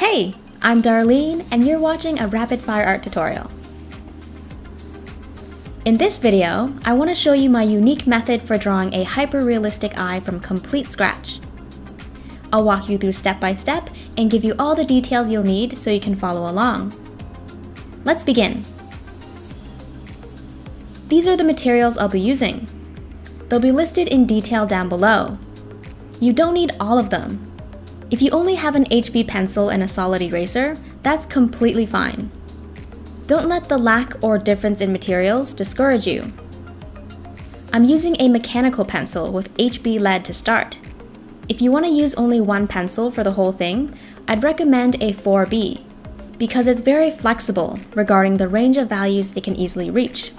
Hey, I'm Darlene and you're watching a rapid fire art tutorial. In this video, I want to show you my unique method for drawing a hyper-realistic eye from complete scratch. I'll walk you through step by step and give you all the details you'll need so you can follow along. Let's begin. These are the materials I'll be using. They'll be listed in detail down below. You don't need all of them. If you only have an HB pencil and a solid eraser, that's completely fine. Don't let the lack or difference in materials discourage you. I'm using a mechanical pencil with HB lead to start. If you want to use only one pencil for the whole thing, I'd recommend a 4B, because it's very flexible regarding the range of values it can easily reach.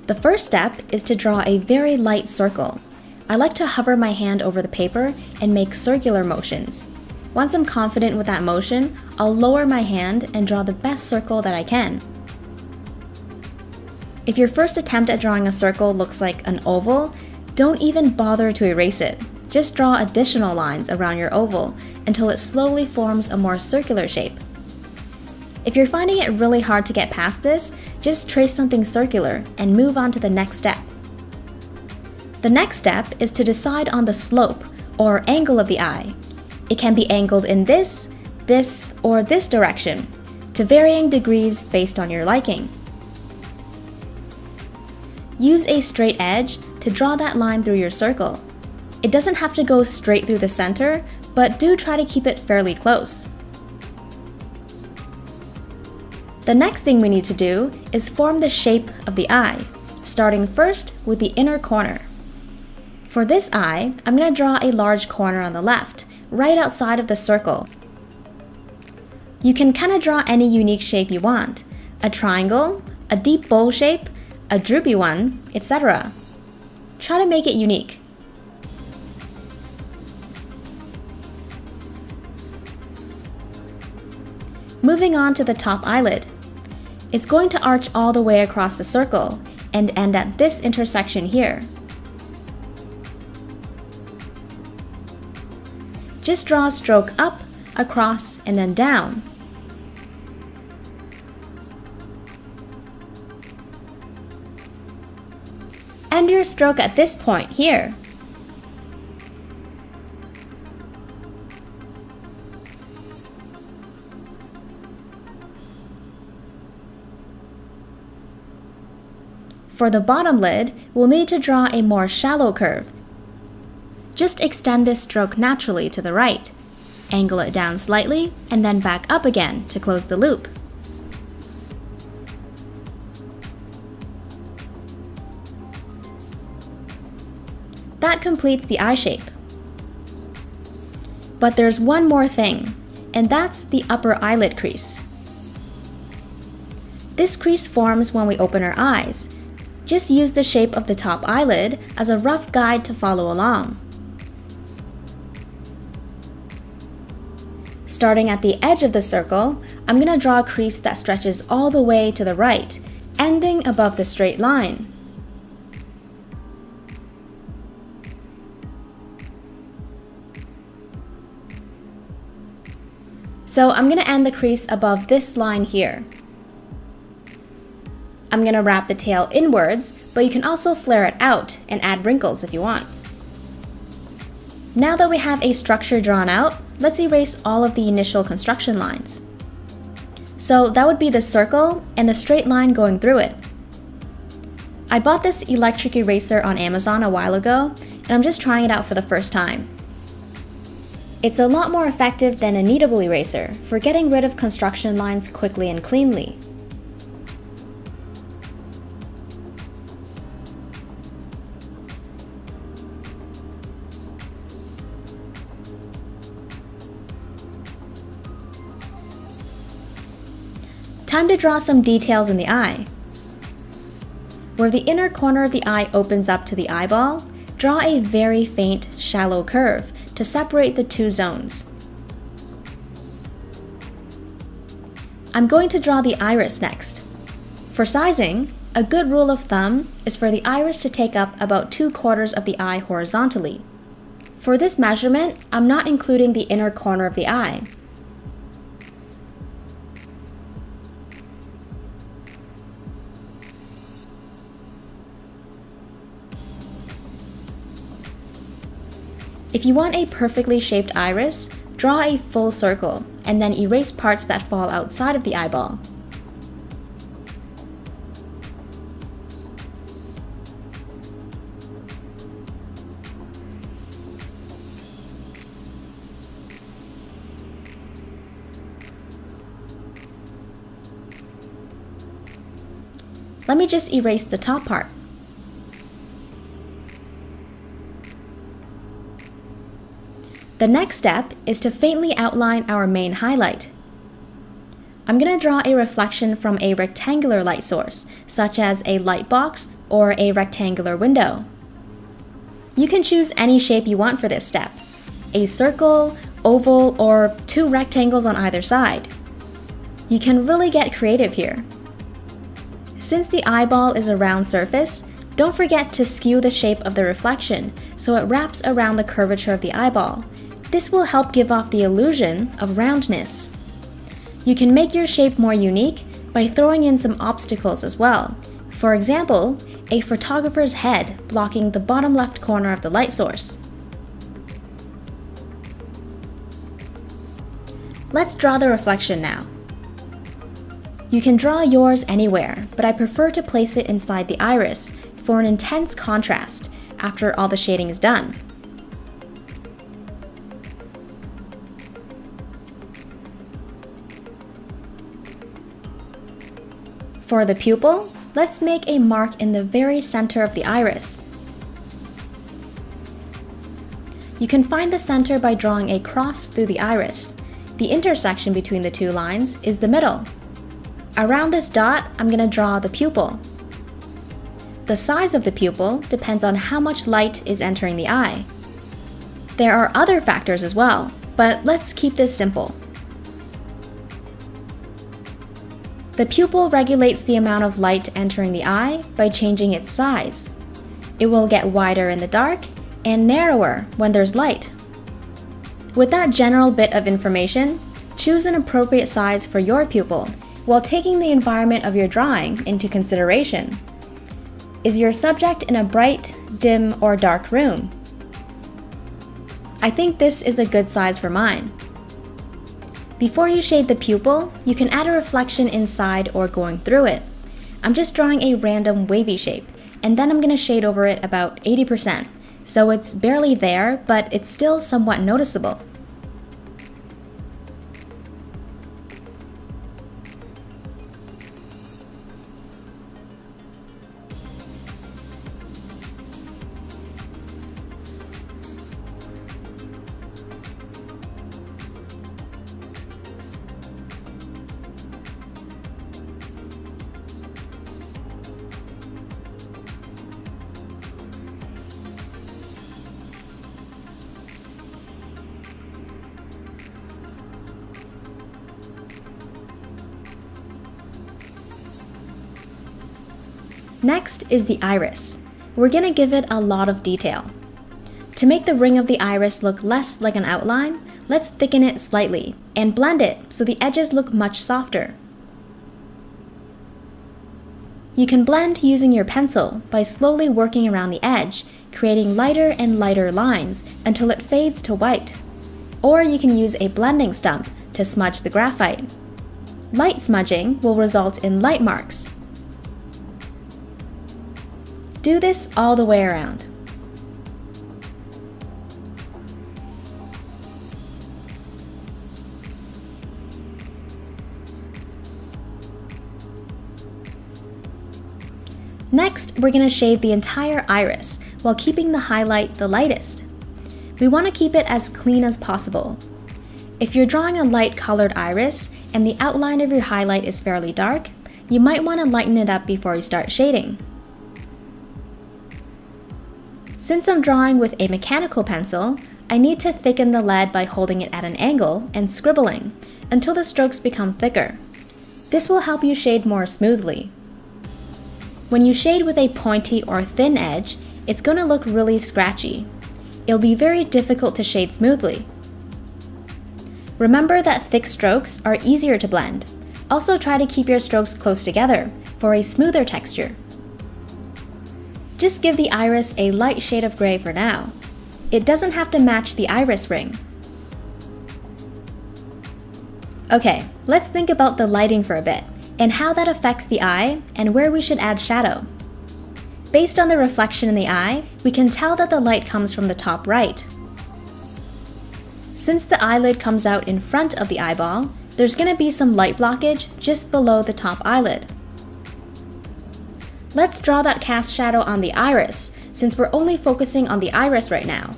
The first step is to draw a very light circle. I like to hover my hand over the paper and make circular motions. Once I'm confident with that motion, I'll lower my hand and draw the best circle that I can. If your first attempt at drawing a circle looks like an oval, don't even bother to erase it. Just draw additional lines around your oval until it slowly forms a more circular shape. If you're finding it really hard to get past this, just trace something circular and move on to the next step. The next step is to decide on the slope, or angle of the eye. It can be angled in this, or this direction, to varying degrees based on your liking. Use a straight edge to draw that line through your circle. It doesn't have to go straight through the center, but do try to keep it fairly close. The next thing we need to do is form the shape of the eye, starting first with the inner corner. For this eye, I'm going to draw a large corner on the left, right outside of the circle. You can kind of draw any unique shape you want, a triangle, a deep bowl shape, a droopy one, etc. Try to make it unique. Moving on to the top eyelid. It's going to arch all the way across the circle and end at this intersection here. Just draw a stroke up, across, and then down. End your stroke at this point here. For the bottom lid, we'll need to draw a more shallow curve. Just extend this stroke naturally to the right. Angle it down slightly, and then back up again to close the loop. That completes the eye shape. But there's one more thing, and that's the upper eyelid crease. This crease forms when we open our eyes. Just use the shape of the top eyelid as a rough guide to follow along. Starting at the edge of the circle, I'm going to draw a crease that stretches all the way to the right, ending above the straight line. So I'm going to end the crease above this line here. I'm going to wrap the tail inwards, but you can also flare it out and add wrinkles if you want. Now that we have a structure drawn out, let's erase all of the initial construction lines. So that would be the circle and the straight line going through it. I bought this electric eraser on Amazon a while ago, and I'm just trying it out for the first time. It's a lot more effective than a kneadable eraser for getting rid of construction lines quickly and cleanly. Time to draw some details in the eye. Where the inner corner of the eye opens up to the eyeball, draw a very faint, shallow curve to separate the two zones. I'm going to draw the iris next. For sizing, a good rule of thumb is for the iris to take up about 2/4 of the eye horizontally. For this measurement, I'm not including the inner corner of the eye. If you want a perfectly shaped iris, draw a full circle and then erase parts that fall outside of the eyeball. Let me just erase the top part. The next step is to faintly outline our main highlight. I'm going to draw a reflection from a rectangular light source, such as a light box or a rectangular window. You can choose any shape you want for this step: a circle, oval, or two rectangles on either side. You can really get creative here. Since the eyeball is a round surface, don't forget to skew the shape of the reflection so it wraps around the curvature of the eyeball. This will help give off the illusion of roundness. You can make your shape more unique by throwing in some obstacles as well. For example, a photographer's head blocking the bottom left corner of the light source. Let's draw the reflection now. You can draw yours anywhere, but I prefer to place it inside the iris for an intense contrast after all the shading is done. For the pupil, let's make a mark in the very center of the iris. You can find the center by drawing a cross through the iris. The intersection between the two lines is the middle. Around this dot, I'm going to draw the pupil. The size of the pupil depends on how much light is entering the eye. There are other factors as well, but let's keep this simple. The pupil regulates the amount of light entering the eye by changing its size. It will get wider in the dark and narrower when there's light. With that general bit of information, choose an appropriate size for your pupil while taking the environment of your drawing into consideration. Is your subject in a bright, dim, or dark room? I think this is a good size for mine. Before you shade the pupil, you can add a reflection inside or going through it. I'm just drawing a random wavy shape, and then I'm going to shade over it about 80%, so it's barely there, but it's still somewhat noticeable. Next is the iris. We're going to give it a lot of detail. To make the ring of the iris look less like an outline, let's thicken it slightly and blend it so the edges look much softer. You can blend using your pencil by slowly working around the edge, creating lighter and lighter lines until it fades to white. Or you can use a blending stump to smudge the graphite. Light smudging will result in light marks. Do this all the way around. Next, we're going to shade the entire iris while keeping the highlight the lightest. We want to keep it as clean as possible. If you're drawing a light colored iris and the outline of your highlight is fairly dark, you might want to lighten it up before you start shading. Since I'm drawing with a mechanical pencil, I need to thicken the lead by holding it at an angle and scribbling until the strokes become thicker. This will help you shade more smoothly. When you shade with a pointy or thin edge, it's going to look really scratchy. It'll be very difficult to shade smoothly. Remember that thick strokes are easier to blend. Also try to keep your strokes close together for a smoother texture. Just give the iris a light shade of gray for now. It doesn't have to match the iris ring. Okay, let's think about the lighting for a bit, and how that affects the eye and where we should add shadow. Based on the reflection in the eye, we can tell that the light comes from the top right. Since the eyelid comes out in front of the eyeball, there's going to be some light blockage just below the top eyelid. Let's draw that cast shadow on the iris, since we're only focusing on the iris right now.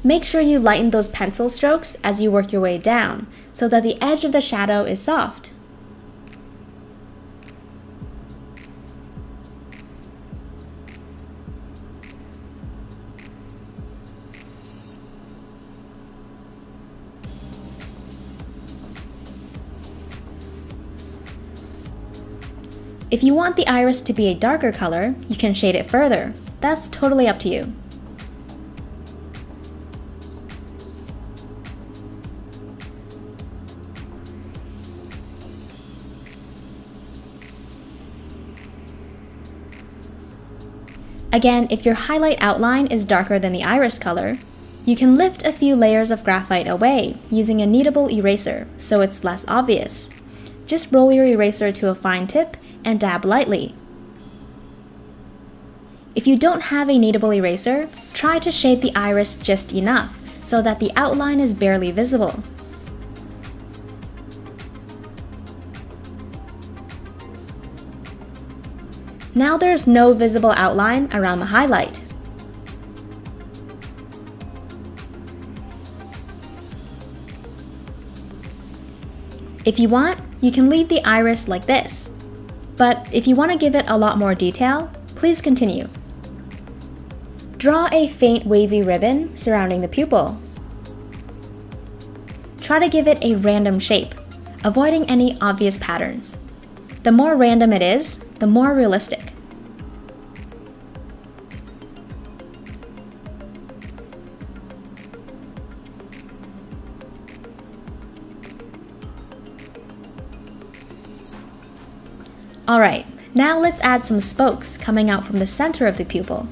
Make sure you lighten those pencil strokes as you work your way down, so that the edge of the shadow is soft. If you want the iris to be a darker color, you can shade it further. That's totally up to you. Again, if your highlight outline is darker than the iris color, you can lift a few layers of graphite away using a kneadable eraser so it's less obvious. Just roll your eraser to a fine tip and dab lightly. If you don't have a kneadable eraser, try to shade the iris just enough so that the outline is barely visible. Now there's no visible outline around the highlight. If you want, you can leave the iris like this. But if you want to give it a lot more detail, please continue. Draw a faint wavy ribbon surrounding the pupil. Try to give it a random shape, avoiding any obvious patterns. The more random it is, the more realistic. Alright, now let's add some spokes coming out from the center of the pupil.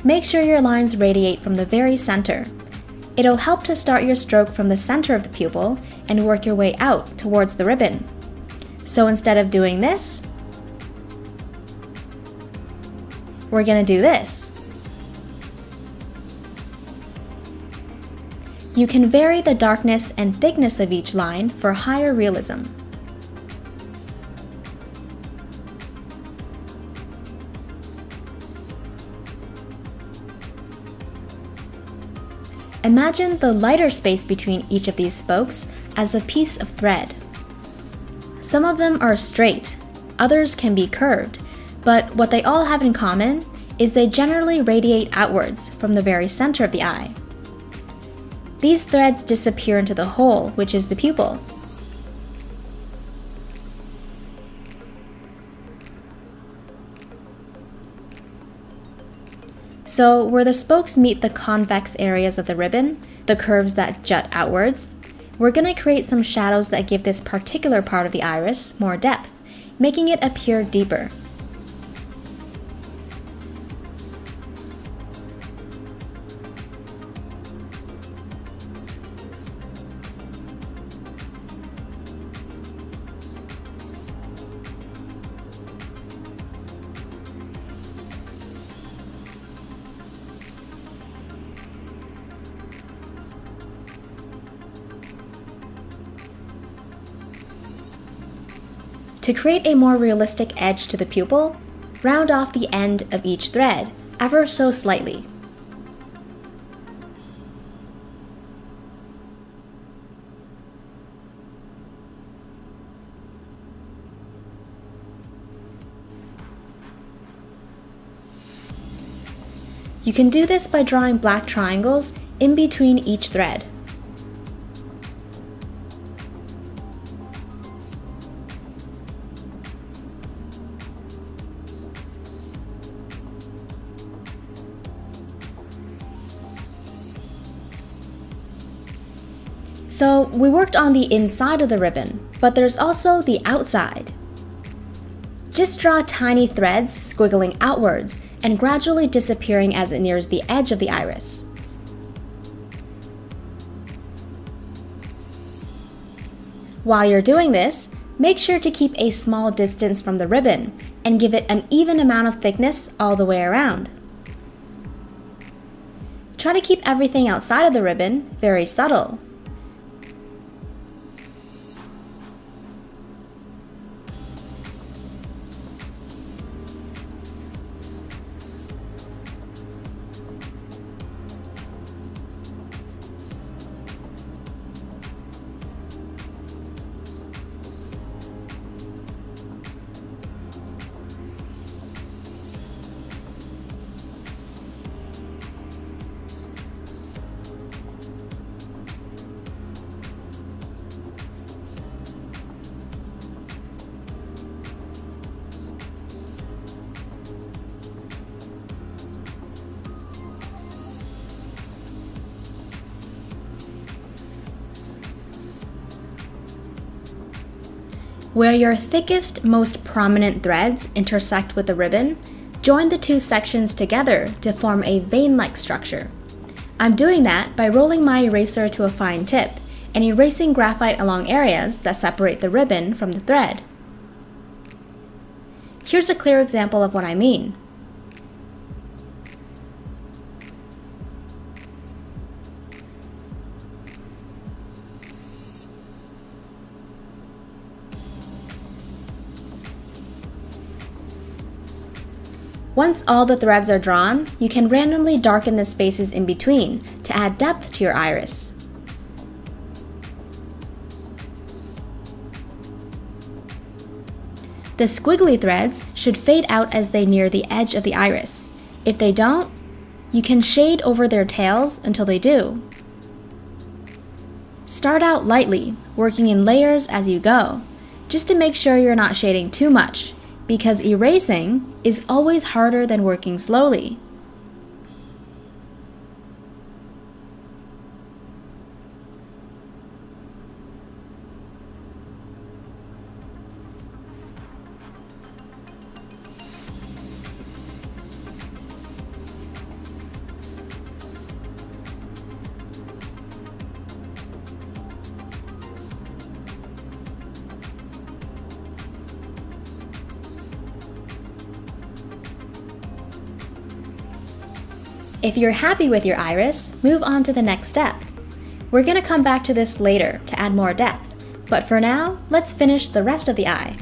Make sure your lines radiate from the very center. It'll help to start your stroke from the center of the pupil and work your way out towards the ribbon. So instead of doing this, we're going to do this. You can vary the darkness and thickness of each line for higher realism. Imagine the lighter space between each of these spokes as a piece of thread. Some of them are straight, others can be curved, but what they all have in common is they generally radiate outwards from the very center of the eye. These threads disappear into the hole, which is the pupil. So where the spokes meet the convex areas of the ribbon, the curves that jut outwards, we're going to create some shadows that give this particular part of the iris more depth, making it appear deeper. To create a more realistic edge to the pupil, round off the end of each thread, ever so slightly. You can do this by drawing black triangles in between each thread. So we worked on the inside of the ribbon, but there's also the outside. Just draw tiny threads squiggling outwards and gradually disappearing as it nears the edge of the iris. While you're doing this, make sure to keep a small distance from the ribbon and give it an even amount of thickness all the way around. Try to keep everything outside of the ribbon very subtle. Where your thickest, most prominent threads intersect with the ribbon, join the two sections together to form a vein-like structure. I'm doing that by rolling my eraser to a fine tip and erasing graphite along areas that separate the ribbon from the thread. Here's a clear example of what I mean. Once all the threads are drawn, you can randomly darken the spaces in between to add depth to your iris. The squiggly threads should fade out as they near the edge of the iris. If they don't, you can shade over their tails until they do. Start out lightly, working in layers as you go, just to make sure you're not shading too much, because erasing is always harder than working slowly. If you're happy with your iris, move on to the next step. We're going to come back to this later to add more depth, but for now, let's finish the rest of the eye.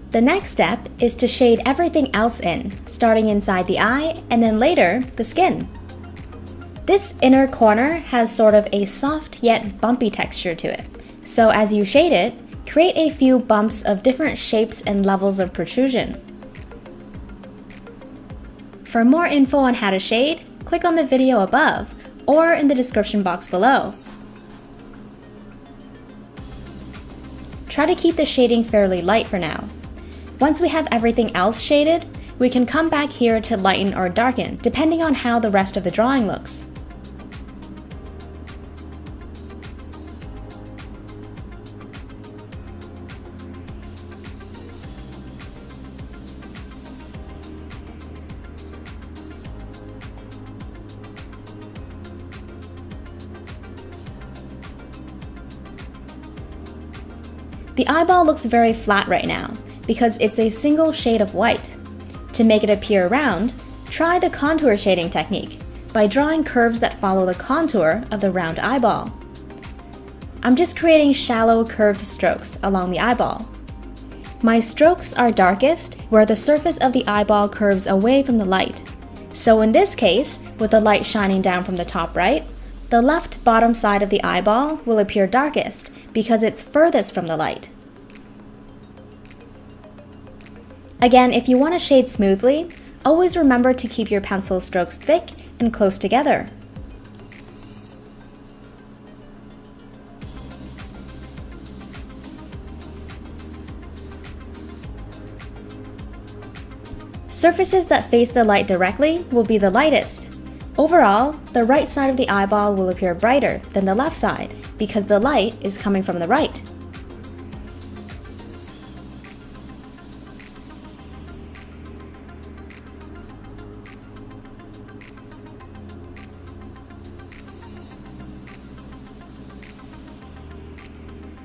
The next step is to shade everything else in, starting inside the eye and then later, the skin. This inner corner has sort of a soft yet bumpy texture to it, so as you shade it, create a few bumps of different shapes and levels of protrusion. For more info on how to shade, click on the video above or in the description box below. Try to keep the shading fairly light for now. Once we have everything else shaded, we can come back here to lighten or darken, depending on how the rest of the drawing looks. The eyeball looks very flat right now because it's a single shade of white. To make it appear round, try the contour shading technique by drawing curves that follow the contour of the round eyeball. I'm just creating shallow curved strokes along the eyeball. My strokes are darkest where the surface of the eyeball curves away from the light. So in this case, with the light shining down from the top right, the left bottom side of the eyeball will appear darkest because it's furthest from the light. Again, if you want to shade smoothly, always remember to keep your pencil strokes thick and close together. Surfaces that face the light directly will be the lightest. Overall, the right side of the eyeball will appear brighter than the left side because the light is coming from the right.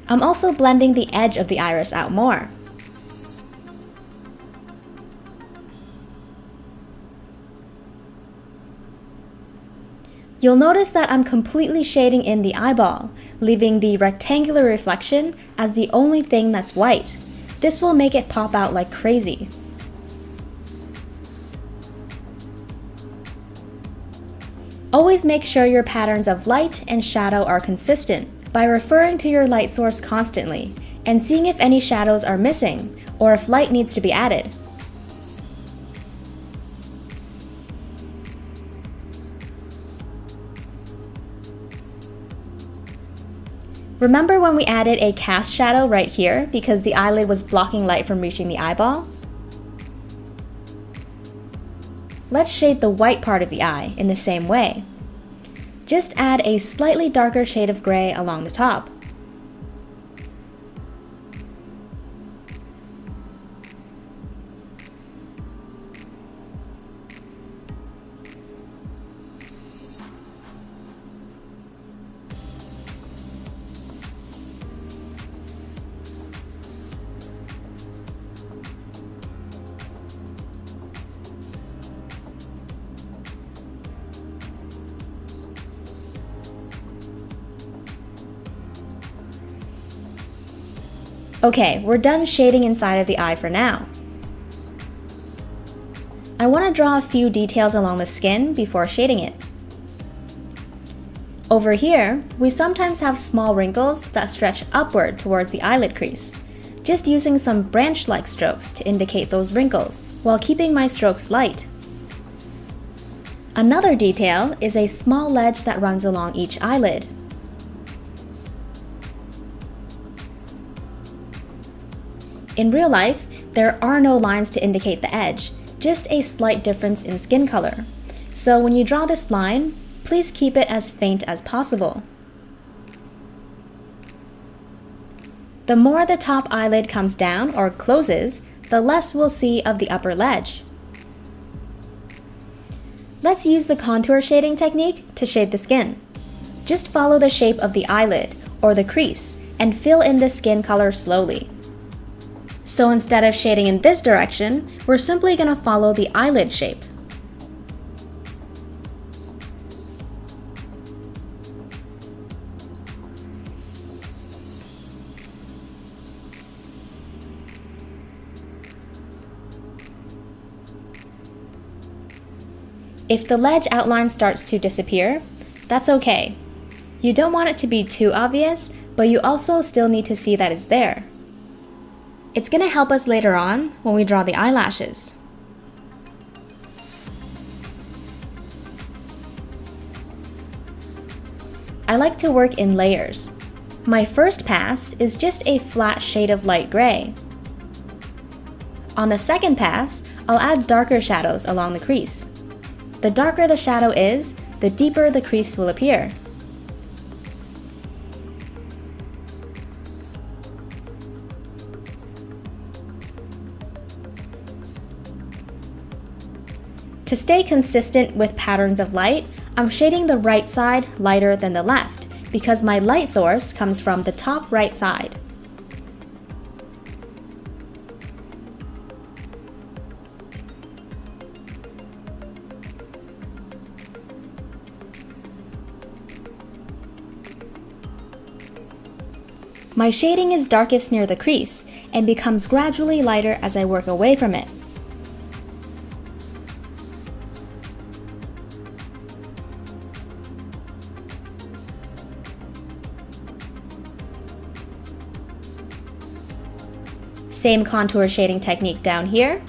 I'm also blending the edge of the iris out more. You'll notice that I'm completely shading in the eyeball, leaving the rectangular reflection as the only thing that's white. This will make it pop out like crazy. Always make sure your patterns of light and shadow are consistent by referring to your light source constantly and seeing if any shadows are missing or if light needs to be added. Remember when we added a cast shadow right here because the eyelid was blocking light from reaching the eyeball? Let's shade the white part of the eye in the same way. Just add a slightly darker shade of gray along the top. Okay, we're done shading inside of the eye for now. I want to draw a few details along the skin before shading it. Over here, we sometimes have small wrinkles that stretch upward towards the eyelid crease. Just using some branch-like strokes to indicate those wrinkles while keeping my strokes light. Another detail is a small ledge that runs along each eyelid. In real life, there are no lines to indicate the edge, just a slight difference in skin color. So when you draw this line, please keep it as faint as possible. The more the top eyelid comes down or closes, the less we'll see of the upper ledge. Let's use the contour shading technique to shade the skin. Just follow the shape of the eyelid or the crease and fill in the skin color slowly. So instead of shading in this direction, we're simply going to follow the eyelid shape. If the ledge outline starts to disappear, that's okay. You don't want it to be too obvious, but you also still need to see that it's there. It's going to help us later on when we draw the eyelashes. I like to work in layers. My first pass is just a flat shade of light gray. On the second pass, I'll add darker shadows along the crease. The darker the shadow is, the deeper the crease will appear. To stay consistent with patterns of light, I'm shading the right side lighter than the left because my light source comes from the top right side. My shading is darkest near the crease and becomes gradually lighter as I work away from it. Same contour shading technique down here.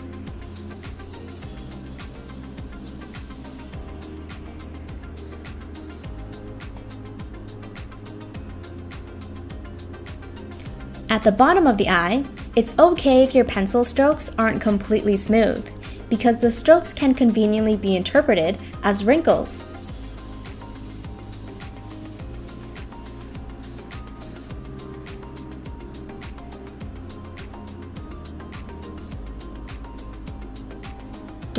At the bottom of the eye, it's okay if your pencil strokes aren't completely smooth, because the strokes can conveniently be interpreted as wrinkles.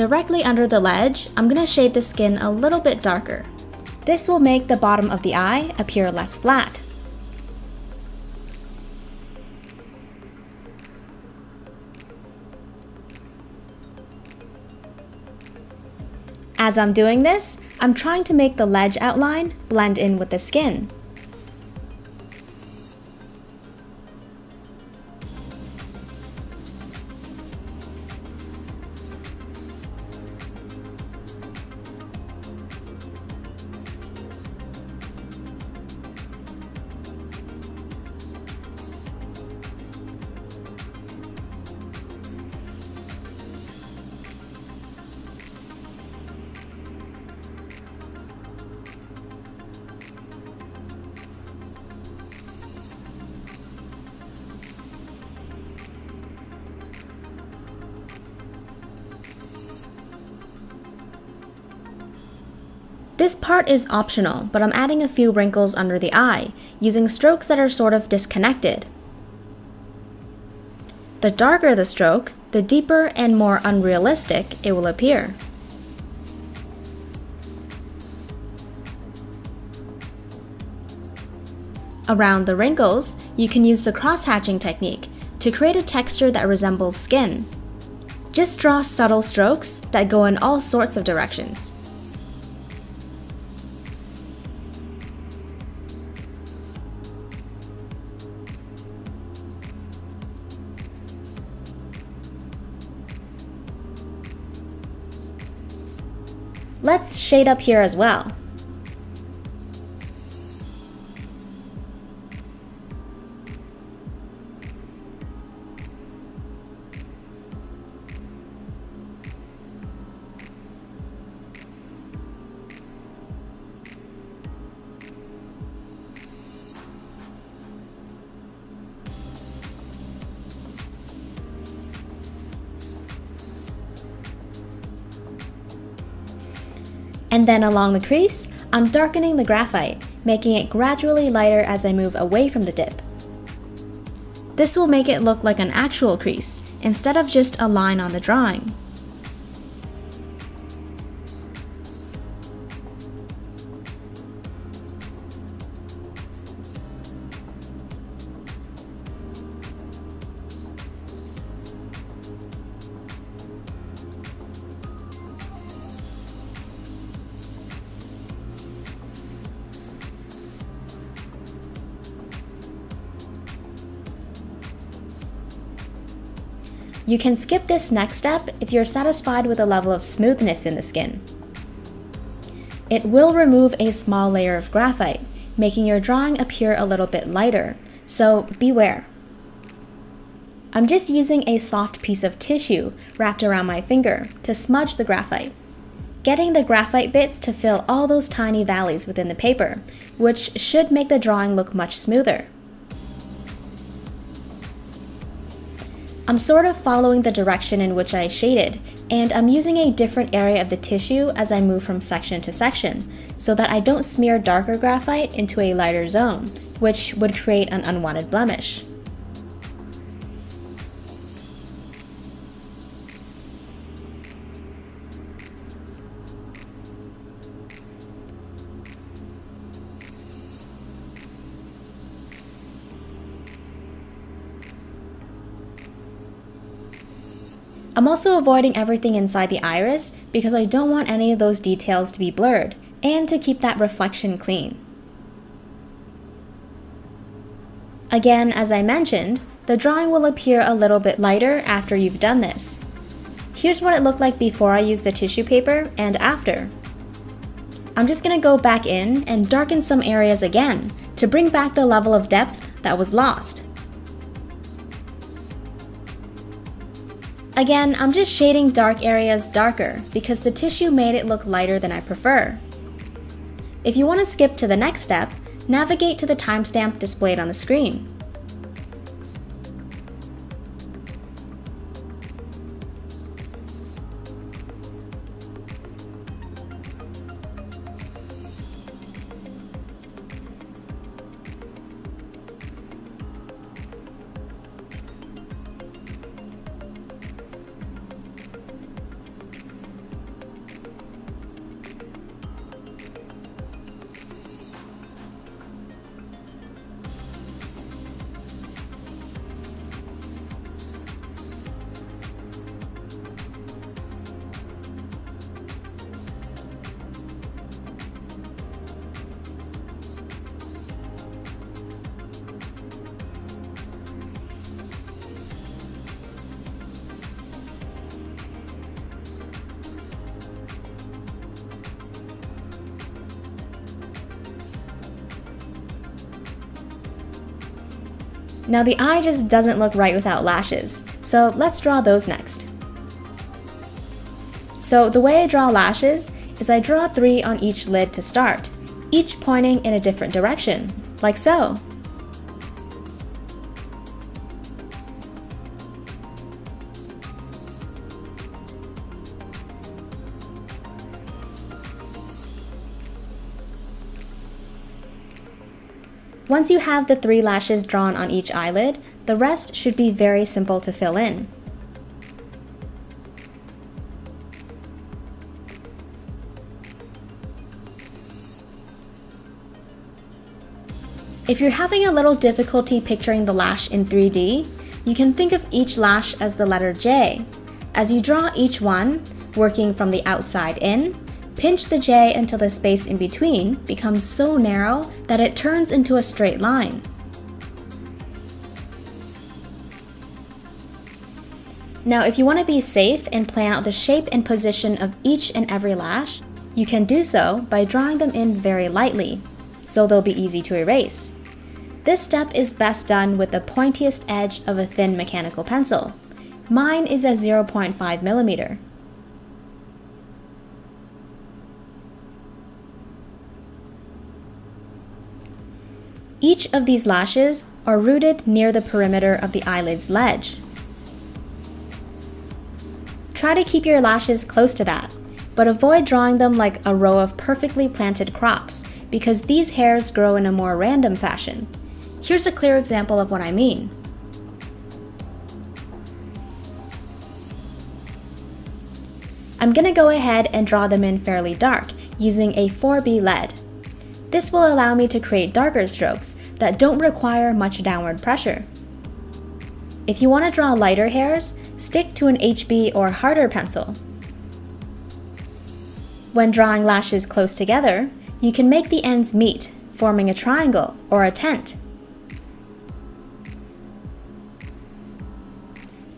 Directly under the ledge, I'm going to shade the skin a little bit darker. This will make the bottom of the eye appear less flat. As I'm doing this, I'm trying to make the ledge outline blend in with the skin. This part is optional, but I'm adding a few wrinkles under the eye, using strokes that are sort of disconnected. The darker the stroke, the deeper and more unrealistic it will appear. Around the wrinkles, you can use the cross-hatching technique to create a texture that resembles skin. Just draw subtle strokes that go in all sorts of directions. Let's shade up here as well. And then along the crease, I'm darkening the graphite, making it gradually lighter as I move away from the dip. This will make it look like an actual crease, instead of just a line on the drawing. You can skip this next step if you're satisfied with the level of smoothness in the skin. It will remove a small layer of graphite, making your drawing appear a little bit lighter, so beware. I'm just using a soft piece of tissue wrapped around my finger to smudge the graphite, getting the graphite bits to fill all those tiny valleys within the paper, which should make the drawing look much smoother. I'm sort of following the direction in which I shaded, and I'm using a different area of the tissue as I move from section to section, so that I don't smear darker graphite into a lighter zone, which would create an unwanted blemish. I'm also avoiding everything inside the iris because I don't want any of those details to be blurred and to keep that reflection clean. Again, as I mentioned, the drawing will appear a little bit lighter after you've done this. Here's what it looked like before I used the tissue paper and after. I'm just going to go back in and darken some areas again to bring back the level of depth that was lost. Again, I'm just shading dark areas darker because the tissue made it look lighter than I prefer. If you want to skip to the next step, navigate to the timestamp displayed on the screen. Now the eye just doesn't look right without lashes, so let's draw those next. So the way I draw lashes is I draw 3 on each lid to start, each pointing in a different direction, like so. Once you have the 3 lashes drawn on each eyelid, the rest should be very simple to fill in. If you're having a little difficulty picturing the lash in 3D, you can think of each lash as the letter J. As you draw each one, working from the outside in, pinch the J until the space in between becomes so narrow that it turns into a straight line. Now, if you want to be safe and plan out the shape and position of each and every lash, you can do so by drawing them in very lightly, so they'll be easy to erase. This step is best done with the pointiest edge of a thin mechanical pencil. Mine is a 0.5 millimeter. Each of these lashes are rooted near the perimeter of the eyelid's ledge. Try to keep your lashes close to that, but avoid drawing them like a row of perfectly planted crops because these hairs grow in a more random fashion. Here's a clear example of what I mean. I'm gonna go ahead and draw them in fairly dark using a 4B lead. This will allow me to create darker strokes that don't require much downward pressure. If you want to draw lighter hairs, stick to an HB or harder pencil. When drawing lashes close together, you can make the ends meet, forming a triangle or a tent.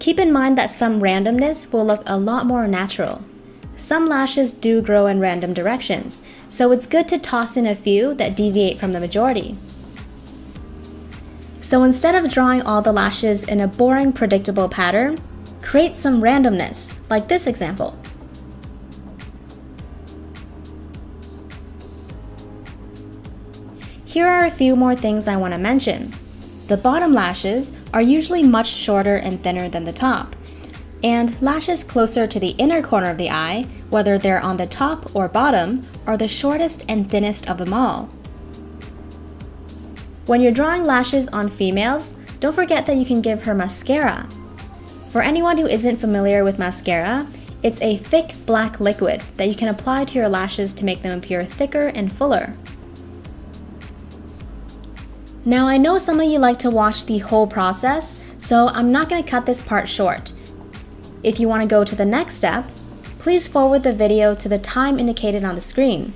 Keep in mind that some randomness will look a lot more natural. Some lashes do grow in random directions, so it's good to toss in a few that deviate from the majority. So instead of drawing all the lashes in a boring, predictable pattern, create some randomness, like this example. Here are a few more things I want to mention. The bottom lashes are usually much shorter and thinner than the top, and lashes closer to the inner corner of the eye, whether they're on the top or bottom, are the shortest and thinnest of them all. When you're drawing lashes on females, don't forget that you can give her mascara. For anyone who isn't familiar with mascara, it's a thick black liquid that you can apply to your lashes to make them appear thicker and fuller. Now I know some of you like to watch the whole process, so I'm not going to cut this part short. If you want to go to the next step, please forward the video to the time indicated on the screen.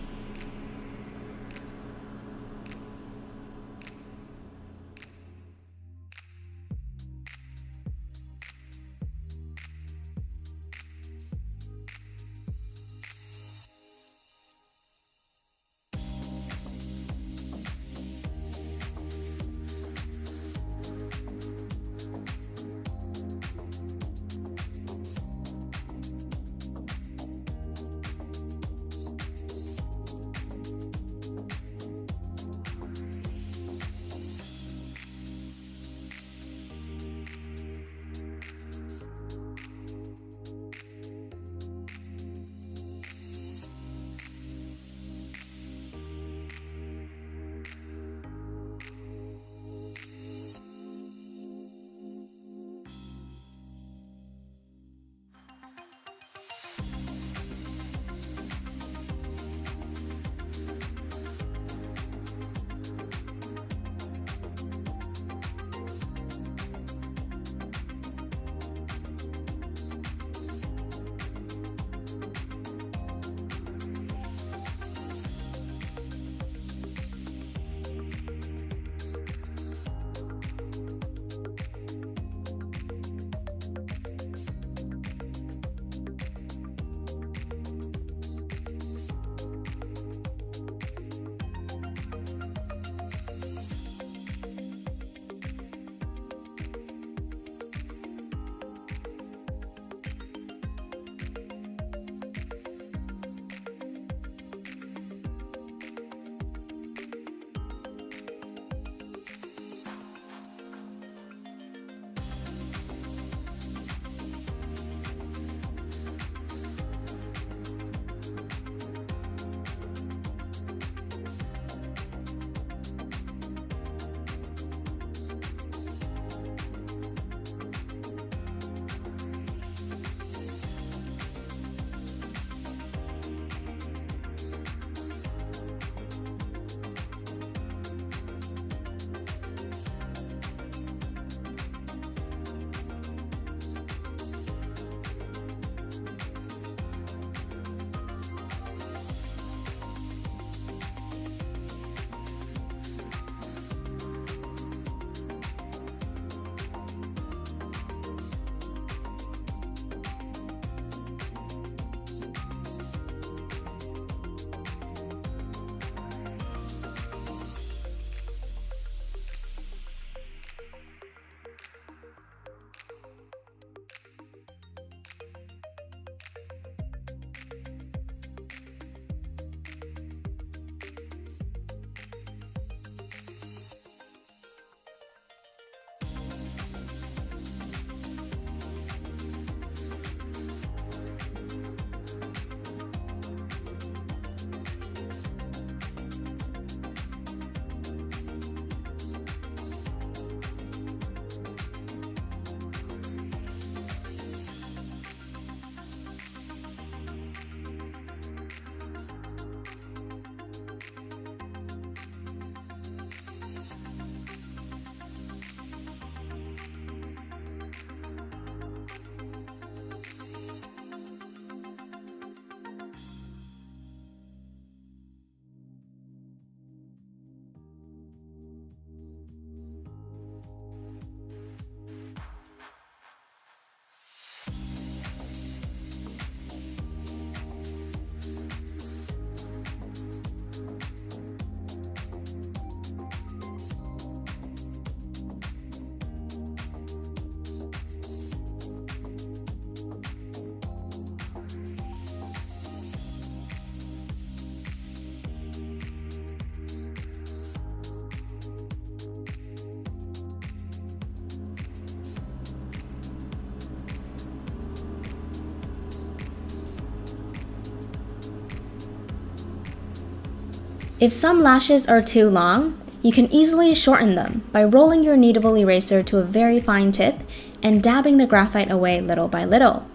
If some lashes are too long, you can easily shorten them by rolling your kneadable eraser to a very fine tip and dabbing the graphite away little by little.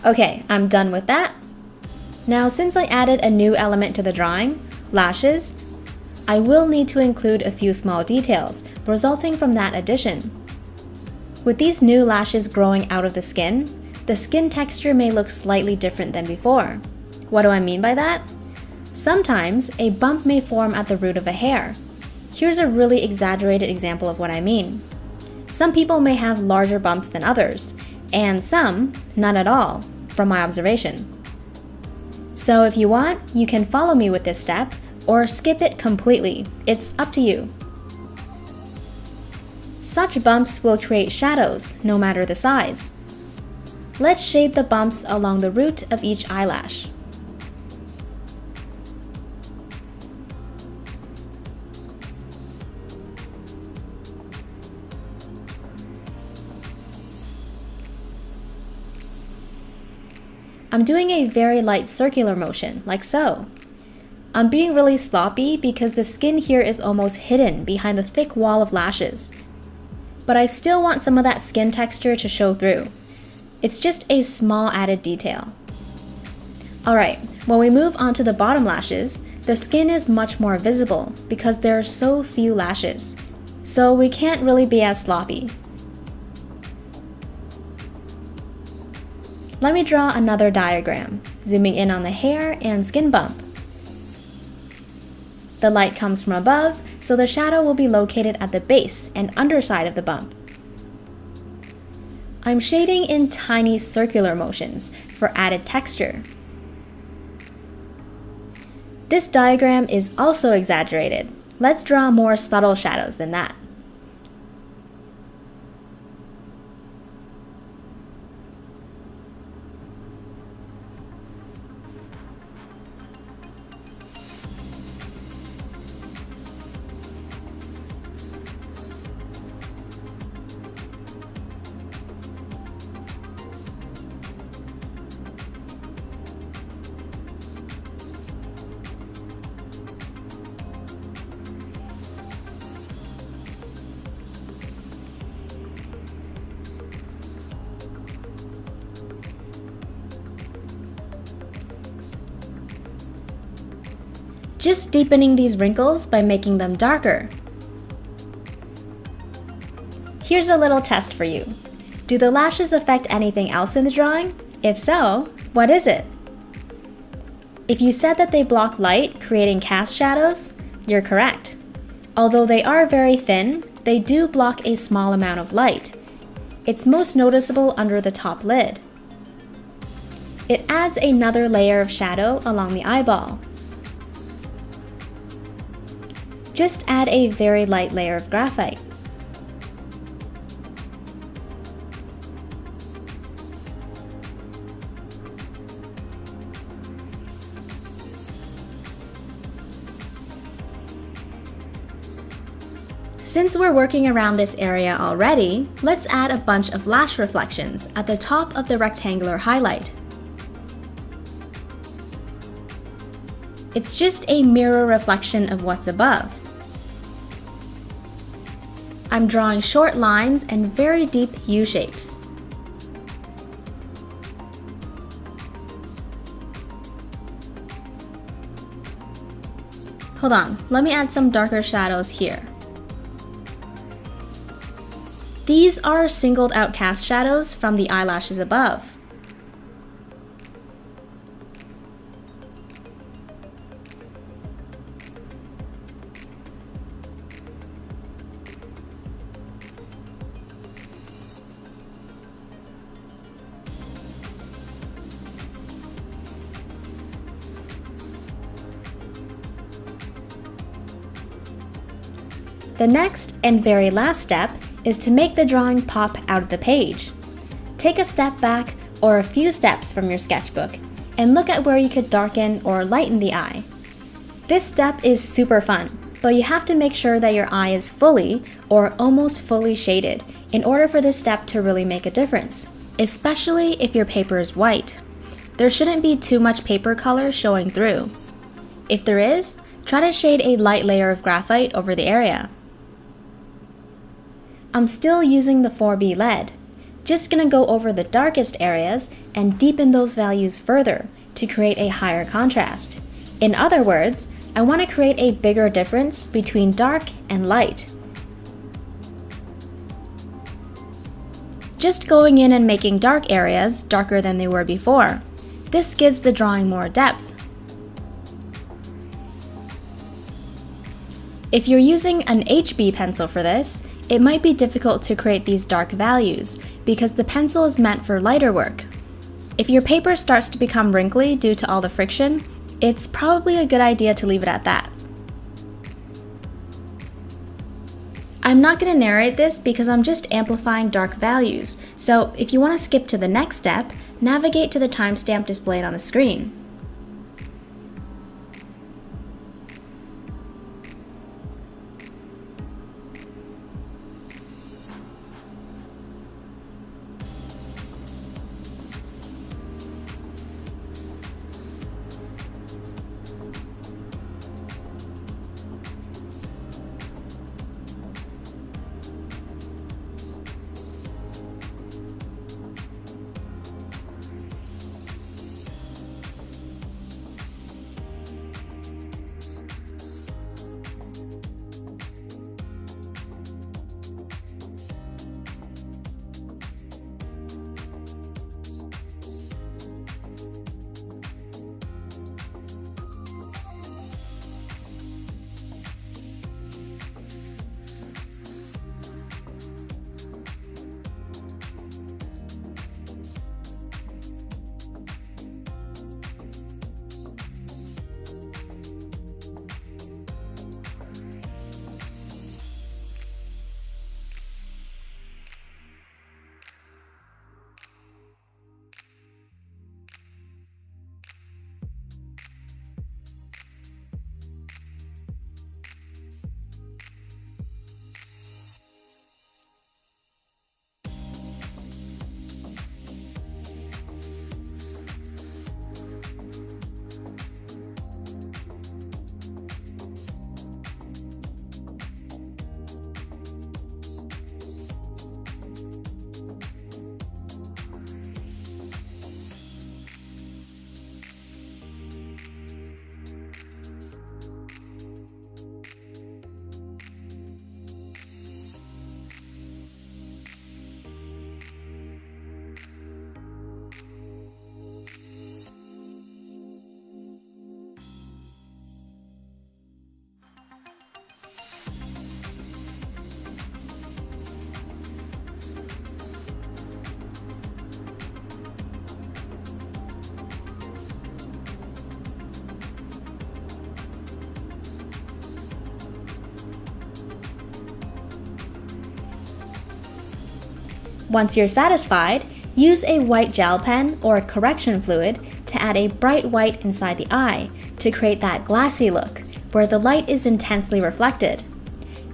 Okay, I'm done with that. Now, since I added a new element to the drawing, lashes, I will need to include a few small details resulting from that addition. With these new lashes growing out of the skin texture may look slightly different than before. What do I mean by that? Sometimes a bump may form at the root of a hair. Here's a really exaggerated example of what I mean. Some people may have larger bumps than others, and some none at all, from my observation. So if you want, you can follow me with this step or skip it completely. It's up to you. Such bumps will create shadows, no matter the size. Let's shade the bumps along the root of each eyelash. I'm doing a very light circular motion, like so. I'm being really sloppy because the skin here is almost hidden behind the thick wall of lashes. But I still want some of that skin texture to show through. It's just a small added detail. Alright, when we move on to the bottom lashes, the skin is much more visible because there are so few lashes. So we can't really be as sloppy. Let me draw another diagram, zooming in on the hair and skin bump. The light comes from above, so the shadow will be located at the base and underside of the bump. I'm shading in tiny circular motions for added texture. This diagram is also exaggerated. Let's draw more subtle shadows than that. Just deepening these wrinkles by making them darker. Here's a little test for you. Do the lashes affect anything else in the drawing? If so, what is it? If you said that they block light, creating cast shadows, you're correct. Although they are very thin, they do block a small amount of light. It's most noticeable under the top lid. It adds another layer of shadow along the eyeball. Just add a very light layer of graphite. Since we're working around this area already, let's add a bunch of lash reflections at the top of the rectangular highlight. It's just a mirror reflection of what's above. I'm drawing short lines and very deep U-shapes. Hold on, let me add some darker shadows here. These are singled out cast shadows from the eyelashes above. The next and very last step is to make the drawing pop out of the page. Take a step back or a few steps from your sketchbook and look at where you could darken or lighten the eye. This step is super fun, but you have to make sure that your eye is fully or almost fully shaded in order for this step to really make a difference. especially if your paper is white. There shouldn't be too much paper color showing through. If there is, try to shade a light layer of graphite over the area. I'm still using the 4B lead. Just gonna go over the darkest areas and deepen those values further to create a higher contrast. In other words, I want to create a bigger difference between dark and light. Just going in and making dark areas darker than they were before. This gives the drawing more depth. If you're using an HB pencil for this, it might be difficult to create these dark values because the pencil is meant for lighter work. If your paper starts to become wrinkly due to all the friction, it's probably a good idea to leave it at that. I'm not going to narrate this because I'm just amplifying dark values, so if you want to skip to the next step, navigate to the timestamp displayed on the screen. Once you're satisfied, use a white gel pen or correction fluid to add a bright white inside the eye to create that glassy look where the light is intensely reflected.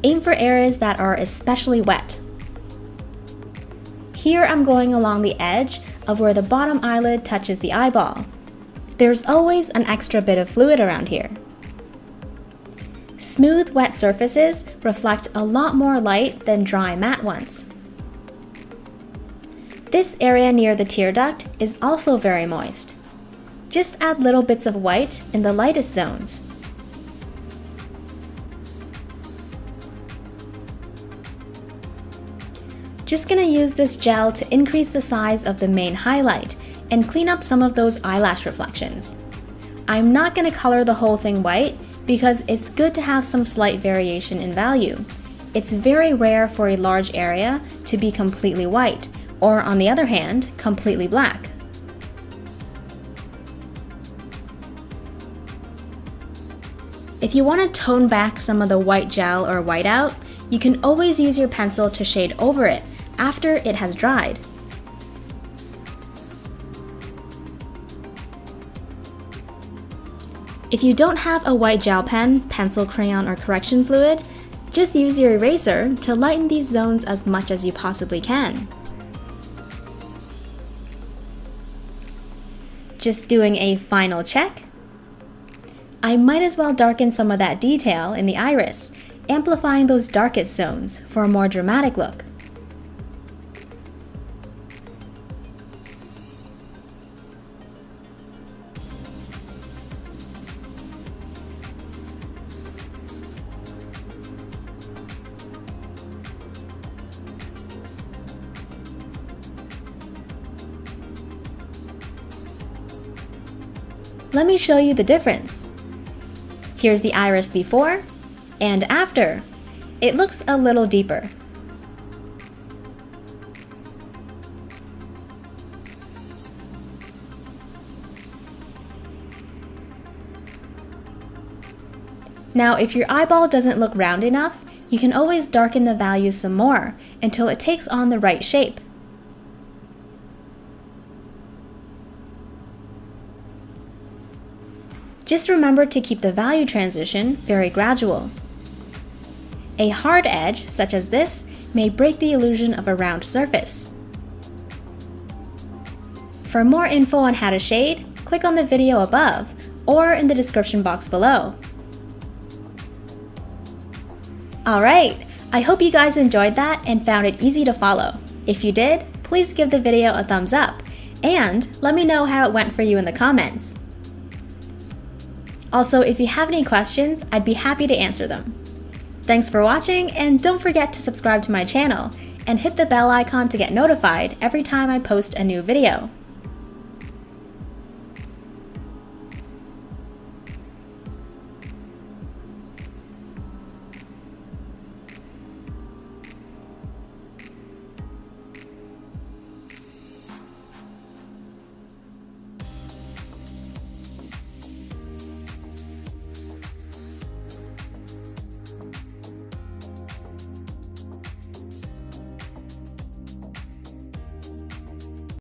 Aim for areas that are especially wet. Here I'm going along the edge of where the bottom eyelid touches the eyeball. There's always an extra bit of fluid around here. Smooth, wet surfaces reflect a lot more light than dry, matte ones. This area near the tear duct is also very moist. Just add little bits of white in the lightest zones. Just gonna use this gel to increase the size of the main highlight and clean up some of those eyelash reflections. I'm not gonna color the whole thing white because it's good to have some slight variation in value. It's very rare for a large area to be completely white, or on the other hand, completely black. If you want to tone back some of the white gel or whiteout, you can always use your pencil to shade over it after it has dried. If you don't have a white gel pen, pencil, crayon, or correction fluid, just use your eraser to lighten these zones as much as you possibly can. Just doing a final check. I might as well darken some of that detail in the iris, amplifying those darkest zones for a more dramatic look. Let me show you the difference. Here's the iris before and after. It looks a little deeper. Now, if your eyeball doesn't look round enough, you can always darken the values some more until it takes on the right shape. Just remember to keep the value transition very gradual. A hard edge, such as this, may break the illusion of a round surface. For more info on how to shade, click on the video above or in the description box below. Alright, I hope you guys enjoyed that and found it easy to follow. If you did, please give the video a thumbs up and let me know how it went for you in the comments. Also, if you have any questions, I'd be happy to answer them. Thanks for watching, and don't forget to subscribe to my channel and hit the bell icon to get notified every time I post a new video.